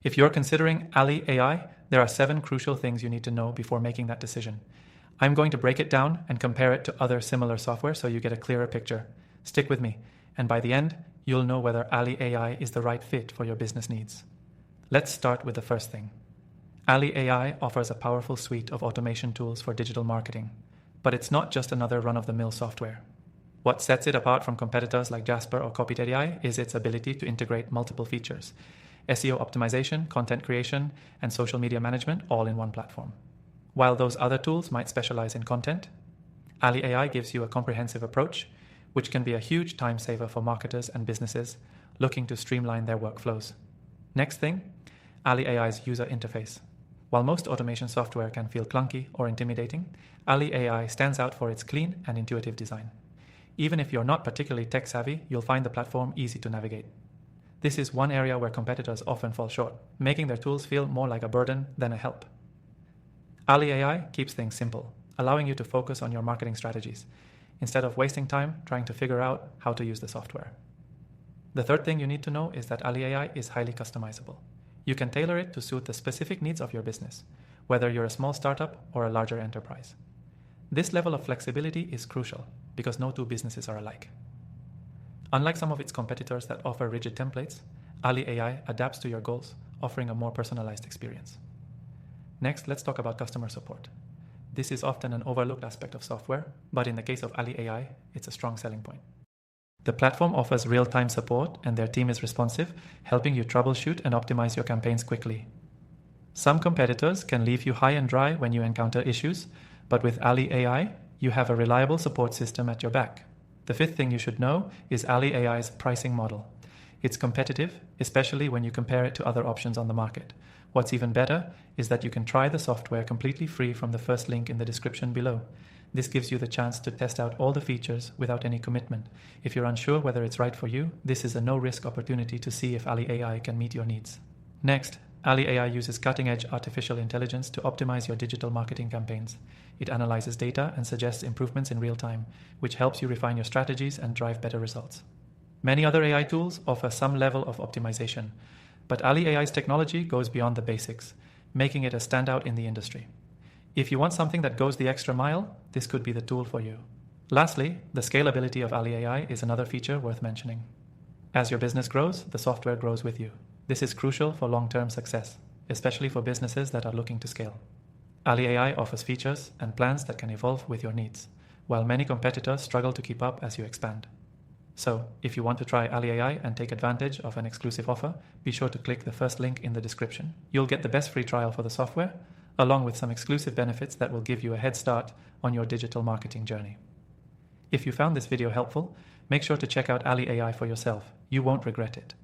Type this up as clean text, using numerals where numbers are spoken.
If you're considering Alli AI, there are 7 crucial things you need to know before making that decision. I'm going to break it down and compare it to other similar software so you get a clearer picture. Stick with me, and by the end, you'll know whether Alli AI is the right fit for your business needs. Let's start with the first thing. Alli AI offers a powerful suite of automation tools for digital marketing, but it's not just another run-of-the-mill software. What sets it apart from competitors like Jasper or Copy.ai is its ability to integrate multiple features: SEO optimization, content creation, and social media management all in one platform. While those other tools might specialize in content, Alli AI gives you a comprehensive approach, which can be a huge time saver for marketers and businesses looking to streamline their workflows. Next thing, Alli AI's user interface. While most automation software can feel clunky or intimidating, Alli AI stands out for its clean and intuitive design. Even if you're not particularly tech savvy, you'll find the platform easy to navigate. This is one area where competitors often fall short, making their tools feel more like a burden than a help. Alli AI keeps things simple, allowing you to focus on your marketing strategies, instead of wasting time trying to figure out how to use the software. The third thing you need to know is that Alli AI is highly customizable. You can tailor it to suit the specific needs of your business, whether you're a small startup or a larger enterprise. This level of flexibility is crucial because no two businesses are alike. Unlike some of its competitors that offer rigid templates, Alli AI adapts to your goals, offering a more personalized experience. Next, let's talk about customer support. This is often an overlooked aspect of software, but in the case of Alli AI, it's a strong selling point. The platform offers real-time support and their team is responsive, helping you troubleshoot and optimize your campaigns quickly. Some competitors can leave you high and dry when you encounter issues, but with Alli AI, you have a reliable support system at your back. The fifth thing you should know is Alli AI's pricing model. It's competitive, especially when you compare it to other options on the market. What's even better is that you can try the software completely free from the first link in the description below. This gives you the chance to test out all the features without any commitment. If you're unsure whether it's right for you, this is a no-risk opportunity to see if Alli AI can meet your needs. Next, Alli AI uses cutting-edge artificial intelligence to optimize your digital marketing campaigns. It analyzes data and suggests improvements in real time, which helps you refine your strategies and drive better results. Many other AI tools offer some level of optimization, but Alli AI's technology goes beyond the basics, making it a standout in the industry. If you want something that goes the extra mile, this could be the tool for you. Lastly, the scalability of Alli AI is another feature worth mentioning. As your business grows, the software grows with you. This is crucial for long-term success, especially for businesses that are looking to scale. Alli AI offers features and plans that can evolve with your needs, while many competitors struggle to keep up as you expand. So, if you want to try Alli AI and take advantage of an exclusive offer, be sure to click the first link in the description. You'll get the best free trial for the software, along with some exclusive benefits that will give you a head start on your digital marketing journey. If you found this video helpful, make sure to check out Alli AI for yourself. You won't regret it.